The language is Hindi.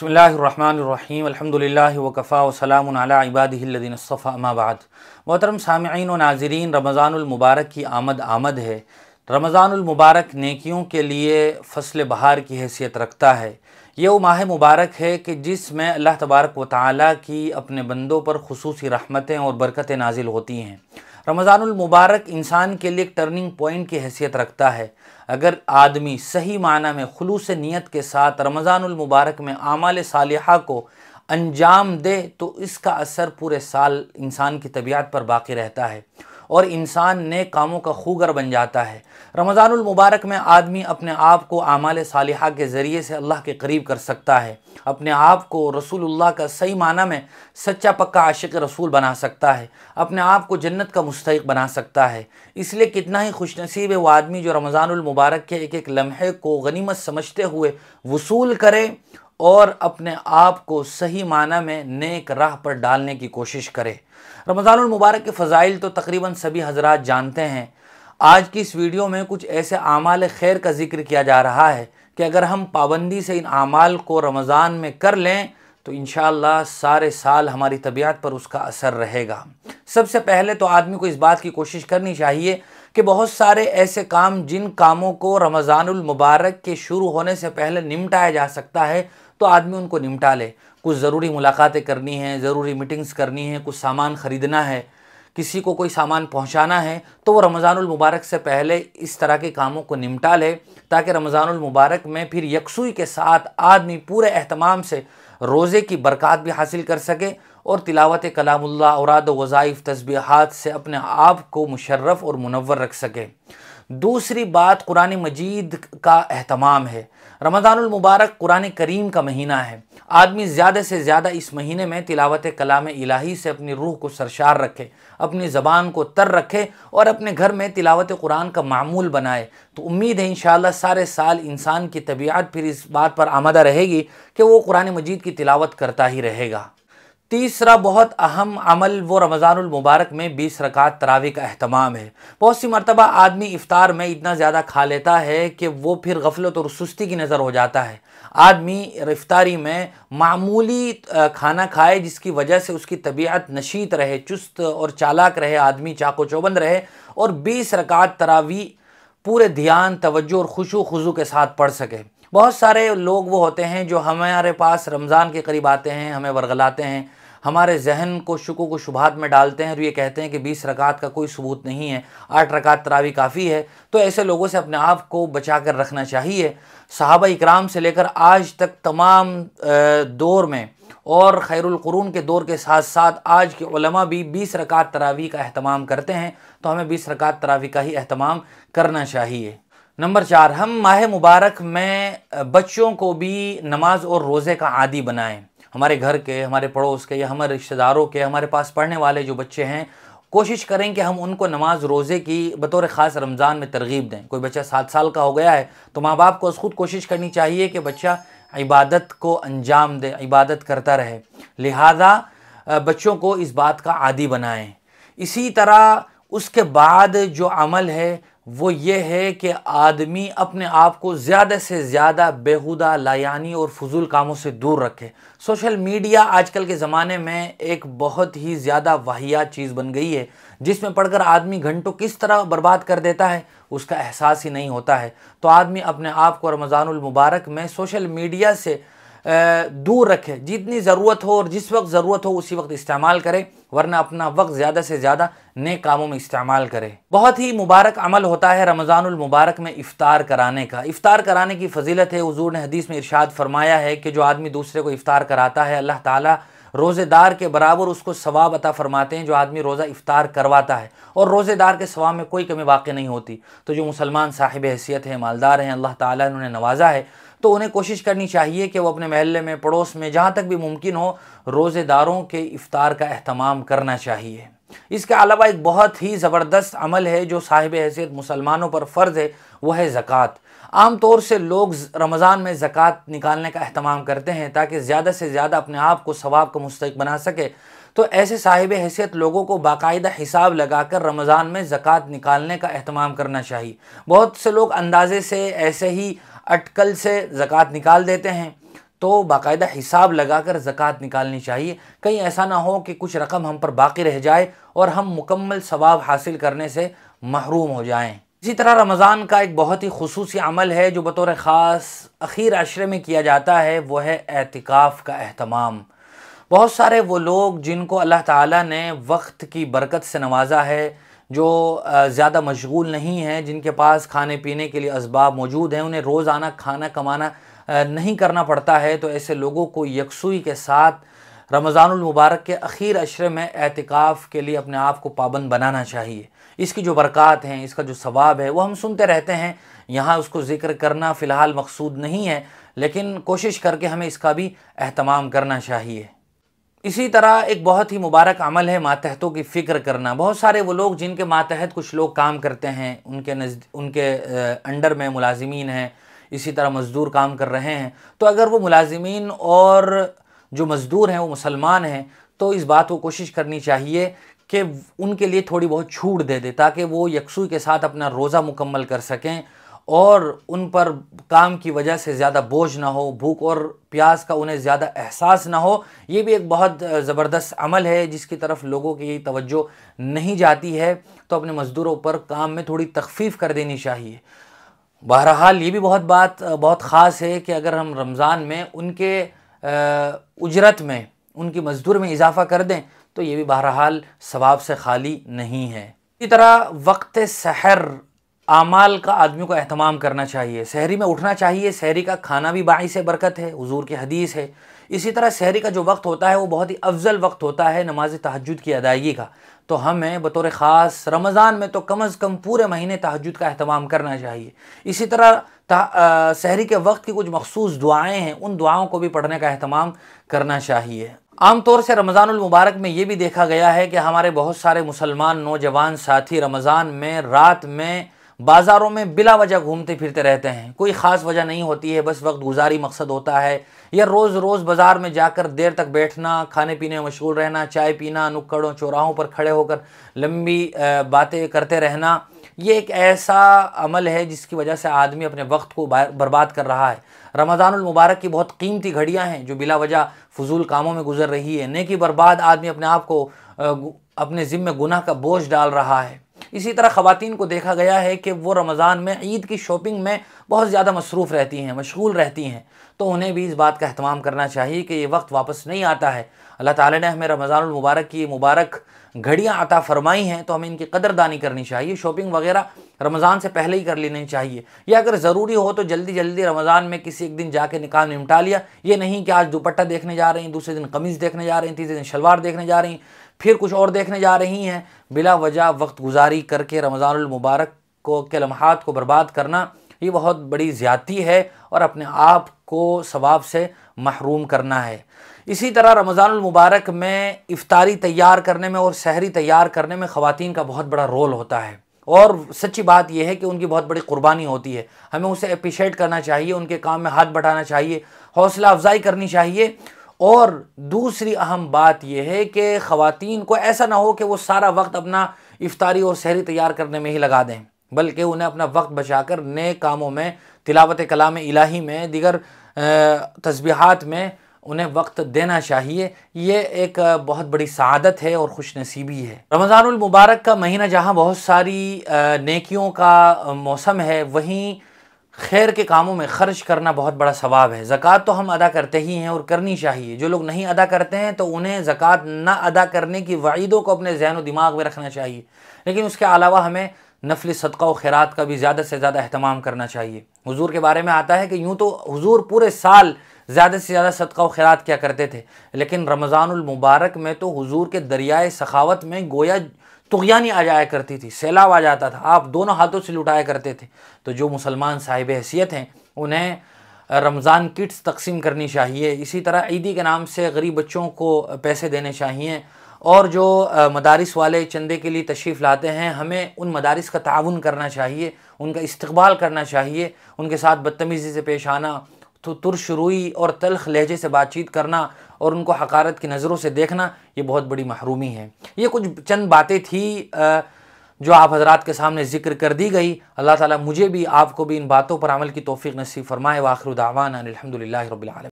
बिस्मिल्लाहिर्रहमानिर्रहीम अल्हम्दुलिल्लाहि वकफ़ा वसलामुन अला इबादिहिल्लज़ीना इस्तफ़ा अम्मा बाद। मोहतरम सामिईन व नाज़रीन, रमज़ानुल मुबारक की आमद है। रमज़ानुल मुबारक नेकियों के लिए फ़स्ल बहार की हैसियत रखता है। ये वो माह मुबारक है कि जिसमें अल्लाह तबारक व तआला की अपने बंदों पर खुसूसी रहमतें और बरकतें नाजिल होती हैं। रमज़ानुल मुबारक इंसान के लिए एक टर्निंग पॉइंट की हैसियत रखता है। अगर आदमी सही माना में खुलूस नियत के साथ रमज़ानुल मुबारक में आमाल सालिहा को अंजाम दे तो इसका असर पूरे साल इंसान की तबीयत पर बाकी रहता है और इंसान नेक कामों का खूगर बन जाता है। रमज़ानुल मुबारक में आदमी अपने आप को आमाल सालिहा के ज़रिए से अल्लाह के करीब कर सकता है, अपने आप को रसूलुल्लाह का सही माना में सच्चा पक्का आशिक रसूल बना सकता है, अपने आप को जन्नत का मुस्तहिक बना सकता है। इसलिए कितना ही खुशनसीब है वो आदमी जो रमज़ानुल मुबारक के एक एक लम्हे को गनीमत समझते हुए वसूल करे और अपने आप को सही माना में नेक राह पर डालने की कोशिश करे। रमज़ानुल मुबारक के फ़ज़ाइल तो तकरीबन सभी हज़रात जानते हैं। आज की इस वीडियो में कुछ ऐसे आमाल खैर का जिक्र किया जा रहा है कि अगर हम पाबंदी से इन आमाल को रमज़ान में कर लें तो इंशाअल्लाह सारे साल हमारी तबीयत पर उसका असर रहेगा। सबसे पहले तो आदमी को इस बात की कोशिश करनी चाहिए कि बहुत सारे ऐसे काम जिन कामों को रमज़ानुल मुबारक के शुरू होने से पहले निपटाया जा सकता है तो आदमी उनको निपटा ले। कुछ ज़रूरी मुलाकातें करनी हैं, ज़रूरी मीटिंग्स करनी है, कुछ सामान ख़रीदना है, किसी को कोई सामान पहुंचाना है तो वो रमज़ानुल मुबारक से पहले इस तरह के कामों को निपटा ले ताकि रमज़ानुल मुबारक में फिर यकसुई के साथ आदमी पूरे एहतमाम से रोज़े की बरकत भी हासिल कर सके और तिलावत कलामुल्लाह, औराद व वज़ाइफ, तस्बीहात से अपने आप को मुशर्रफ और मुनव्वर रख सके। दूसरी बात कुरान मजीद का एहतमाम है। रमज़ानुल मुबारक कुरान करीम का महीना है। आदमी ज़्यादा से ज़्यादा इस महीने में तिलावत कलाम इलाही से अपनी रूह को सरशार रखे, अपनी ज़बान को तर रखे और अपने घर में तिलावत कुरान का मामूल बनाए। तो उम्मीद है इंशाअल्लाह सारे साल इंसान की तबीयत फिर इस बात पर आमादा रहेगी कि वो कुरान मजीद की तिलावत करता ही रहेगा। तीसरा बहुत अहम अमल वो रमज़ानुल मुबारक में 20 रकात तरावी का अहतमाम है। बहुत सी मरतबा आदमी इफ्तार में इतना ज़्यादा खा लेता है कि वो फिर गफलत और सुस्ती की नज़र हो जाता है। आदमी इफ्तारी में मामूली खाना खाए जिसकी वजह से उसकी तबीयत नशीत रहे, चुस्त और चालाक रहे, आदमी चाको चौबंद रहे और 20 रकात तरावी पूरे ध्यान, तवज्जो और खुशू खुजू के साथ पढ़ सके। बहुत सारे लोग वो होते हैं जो हमारे पास रमज़ान के करीब आते हैं, हमें वर्गलाते हैं, हमारे जहन को शुकों को शुबहात में डालते हैं और ये कहते हैं कि 20 रकात का कोई सबूत नहीं है, 8 रकात तरावी काफ़ी है। तो ऐसे लोगों से अपने आप को बचा कर रखना चाहिए। सहाबा इकराम से लेकर आज तक तमाम दौर में और खैरुल कुरून के दौर के साथ साथ आज के उलमा भी 20 रकात तरावी का अहतमाम करते हैं। तो हमें 20 रकात तरावी का ही अहतमाम करना चाहिए। नंबर 4, हम माह मुबारक में बच्चों को भी नमाज और रोज़े का आदी बनाएं। हमारे घर के, हमारे पड़ोस के या हमारे रिश्तेदारों के, हमारे पास पढ़ने वाले जो बच्चे हैं, कोशिश करें कि हम उनको नमाज रोज़े की बतौर ख़ास रमज़ान में तरगीब दें। कोई बच्चा 7 साल का हो गया है तो माँ बाप को ख़ुद कोशिश करनी चाहिए कि बच्चा इबादत को अंजाम दे, इबादत करता रहे। लिहाजा बच्चों को इस बात का आदी बनाएं। इसी तरह उसके बाद जो अमल है वो ये है कि आदमी अपने आप को ज़्यादा से ज़्यादा बेहुदा, लायानी और फजूल कामों से दूर रखे। सोशल मीडिया आजकल के ज़माने में एक बहुत ही ज़्यादा वाहियात चीज़ बन गई है जिसमें पढ़कर आदमी घंटों किस तरह बर्बाद कर देता है उसका एहसास ही नहीं होता है। तो आदमी अपने आप को रमज़ानुल मुबारक में सोशल मीडिया से दूर रखे। जितनी ज़रूरत हो और जिस वक्त ज़रूरत हो उसी वक्त इस्तेमाल करे, वरना अपना वक्त ज़्यादा से ज़्यादा नेक कामों में इस्तेमाल करे। बहुत ही मुबारक अमल होता है रमज़ानुल मुबारक में इफ़्तार कराने का। इफ़्तार कराने की फ़जीलत है। हुज़ूर ने हदीस में इरशाद फरमाया है कि जो आदमी दूसरे को इफ़्तार कराता है अल्लाह ताला रोज़ेदार के बराबर उसको सवाब अता फरमाते हैं जो आदमी रोज़ा इफ़्तार करवाता है और रोज़ेदार के सवाब में कोई कमी वाक़ई नहीं होती। तो जो मुसलमान साहिब हैसियत है, मालदार हैं, अल्लाह ताला ने उन्हें नवाजा है, तो उन्हें कोशिश करनी चाहिए कि वो अपने महल्ले में, पड़ोस में, जहाँ तक भी मुमकिन हो रोज़ेदारों के इफ़्तार का अहतमाम करना चाहिए। इसके अलावा एक बहुत ही ज़बरदस्त अमल है जो साहिब हैसियत मुसलमानों पर फ़र्ज़ है, वह है ज़कात। आम तौर से लोग रमज़ान में ज़कात निकालने का अहतमाम करते हैं ताकि ज़्यादा से ज़्यादा अपने आप को सवाब का मुस्तहिक बना सके। तो ऐसे साहिब हैसियत लोगों को बाकायदा हिसाब लगाकर रमज़ान में ज़कात निकालने का अहतमाम करना चाहिए। बहुत से लोग अंदाज़े से ऐसे ही अटकल से ज़कात निकाल देते हैं तो बाकायदा हिसाब लगाकर ज़कात निकालनी चाहिए। कहीं ऐसा ना हो कि कुछ रकम हम पर बाकी रह जाए और हम मुकम्मल सवाब हासिल करने से महरूम हो जाएं। इसी तरह रमज़ान का एक बहुत ही खुसूसी अमल है जो बतौर ख़ास अखीर अशरे में किया जाता है, वो है एतिकाफ़ का एहतमाम। बहुत सारे वो लोग जिनको अल्लाह ताला ने वक्त की बरकत से नवाजा है, जो ज़्यादा मशगूल नहीं हैं, जिनके पास खाने पीने के लिए असबाब मौजूद हैं, उन्हें रोज़ाना खाना कमाना नहीं करना पड़ता है, तो ऐसे लोगों को यकसुई के साथ रमज़ानुल मुबारक के अखीर अशरे में एतिकाफ़ के लिए अपने आप को पाबंद बनाना चाहिए। इसकी जो बरक़ात हैं, इसका जो सवाब है, वो हम सुनते रहते हैं, यहाँ उसको ज़िक्र करना फ़िलहाल मकसूद नहीं है, लेकिन कोशिश करके हमें इसका भी एहतमाम करना चाहिए। इसी तरह एक बहुत ही मुबारक अमल है मातहतों की फ़िक्र करना। बहुत सारे वो लोग जिनके मातहत कुछ लोग काम करते हैं, उनके अंडर में मुलाजिमीन हैं, इसी तरह मज़दूर काम कर रहे हैं, तो अगर वो मुलाजिमीन और जो मज़दूर हैं वो मुसलमान हैं, तो इस बात को कोशिश करनी चाहिए कि उनके लिए थोड़ी बहुत छूट दे दे, ताकि वो यकसुई के साथ अपना रोज़ा मुकम्मल कर सकें और उन पर काम की वजह से ज़्यादा बोझ ना हो, भूख और प्यास का उन्हें ज़्यादा एहसास ना हो। ये भी एक बहुत ज़बरदस्त अमल है जिसकी तरफ लोगों की तवज्जो नहीं जाती है, तो अपने मज़दूरों पर काम में थोड़ी तख़फ़ीफ़ कर देनी चाहिए। बहरहाल ये भी बहुत ख़ास है कि अगर हम रमज़ान में उनके उजरत में, उनकी मज़दूर में इजाफ़ा कर दें, तो ये भी बहरहाल सवाब से खाली नहीं है। इसी तरह वक्त सहर आमाल का आदमी को एहतमाम करना चाहिए। सहरी में उठना चाहिए। सहरी का खाना भी बाइस बरकत है, हुजूर की हदीस है। इसी तरह सहरी का जो वक्त होता है वो बहुत ही अफजल वक्त होता है नमाज तहज्जुद की अदायगी का। तो हमें बतौर ख़ास रमज़ान में तो कम अज़ कम पूरे महीने तहज्जुद का एहतमाम करना चाहिए। इसी तरह सहरी के वक्त की कुछ मखसूस दुआएँ हैं, उन दुआओं को भी पढ़ने का एहतमाम करना चाहिए। आम तौर से रमज़ानुल मुबारक में ये भी देखा गया है कि हमारे बहुत सारे मुसलमान नौजवान साथी रमज़ान में रात में बाज़ारों में बिला वजह घूमते फिरते रहते हैं। कोई ख़ास वजह नहीं होती है, बस वक्त गुजारी मकसद होता है, या रोज़ रोज़ बाज़ार में जाकर देर तक बैठना, खाने पीने में मशगूल रहना, चाय पीना, नुक्कड़ों चौराहों पर खड़े होकर लंबी बातें करते रहना। ये एक ऐसा अमल है जिसकी वजह से आदमी अपने वक्त को बर्बाद कर रहा है। रमज़ानुल मुबारक की बहुत कीमती घड़ियाँ हैं जो बिला वजह फ़ुज़ूल कामों में गुजर रही है। नेकी बर्बाद आदमी अपने आप को अपने ज़िम्मे गुनाह का बोझ डाल रहा है। इसी तरह ख़वातीन को देखा गया है कि वो रमज़ान में ईद की शॉपिंग में बहुत ज़्यादा मसरूफ़ रहती हैं, मशगूल रहती हैं, तो उन्हें भी इस बात का एहतमाम करना चाहिए कि ये वक्त वापस नहीं आता है। अल्लाह ताला ने हमें रमज़ानुल मुबारक की मुबारक घड़ियाँ अता फ़रमाई हैं, तो हमें इनकी कदरदानी करनी चाहिए। शॉपिंग वगैरह रमज़ान से पहले ही कर लेनी चाहिए, या अगर ज़रूरी हो तो जल्दी जल्दी रमज़ान में किसी एक दिन जाके निकाह निपटा लिया। ये नहीं कि आज दुपट्टा देखने जा रही हैं, दूसरे दिन कमीज़ देखने जा रही हैं, तीसरे दिन शलवार देखने जा रही हैं, फिर कुछ और देखने जा रही हैं। बिला वजह वक्त गुजारी करके रमज़ानुल मुबारक के लम्हात को बर्बाद करना ये बहुत बड़ी ज़्यादती है और अपने आप को सवाब से महरूम करना है। इसी तरह रमज़ानुल मुबारक में इफ्तारी तैयार करने में और सहरी तैयार करने में ख़वातीन का बहुत बड़ा रोल होता है, और सच्ची बात यह है कि उनकी बहुत बड़ी कुर्बानी होती है। हमें उसे अप्रिशिएट करना चाहिए, उनके काम में हाथ बढ़ाना चाहिए, हौसला अफजाई करनी चाहिए। और दूसरी अहम बात यह है कि ख़वातीन को ऐसा ना हो कि वो सारा वक्त अपना इफ्तारी और सहरी तैयार करने में ही लगा दें, बल्कि उन्हें अपना वक्त बचाकर नए कामों में, तिलावत कलाम इलाही में, दीगर तस्बीहात में उन्हें वक्त देना चाहिए। ये एक बहुत बड़ी सआदत है और खुशनसीबी है। रमज़ानुल मुबारक का महीना जहाँ बहुत सारी नेकियों का मौसम है, वहीं खैर के कामों में ख़र्च करना बहुत बड़ा सवाब है। ज़कात तो हम अदा करते ही हैं और करनी चाहिए। जो लोग नहीं अदा करते हैं तो उन्हें ज़कात ना अदा करने की वईदों को अपने ज़हन और दिमाग में रखना चाहिए, लेकिन उसके अलावा हमें नफली सदका व खैरात का भी ज़्यादा से ज़्यादा अहतमाम करना चाहिए। हुजूर के बारे में आता है कि यूँ तो हुजूर पूरे साल ज़्यादा से ज़्यादा सदका व खैरात किया करते थे, लेकिन रमज़ानुल मुबारक में तो हुजूर के दरियाए सखावत में गोया तुग़यानी आ जाया करती थी, सैलाब आ जाता था, आप दोनों हाथों से लुटाया करते थे। तो जो मुसलमान साहिब हैसियत हैं उन्हें रमज़ान किट्स तकसीम करनी चाहिए। इसी तरह ईदी के नाम से गरीब बच्चों को पैसे देने चाहिए, और जो मदारिस वाले चंदे के लिए तशरीफ़ लाते हैं, हमें उन मदारिस का ताउन करना चाहिए, उनका इस्तक़बाल करना चाहिए। उनके साथ बदतमीज़ी से पेश आना, तो तुरशुरूई और तल्ख़ लहजे से बातचीत करना और उनको हक़ारत की नज़रों से देखना, ये बहुत बड़ी महरूमी है। ये कुछ चंद बातें थी जो आप हज़रात के सामने ज़िक्र कर दी गई। अल्लाह ताला मुझे भी आपको भी इन बातों पर अमल की तौफ़ीक़ नसीब फ़रमाए। व आख़िरु दावाना अनिल हम्दुलिल्लाहि रब्बिल आलमीन।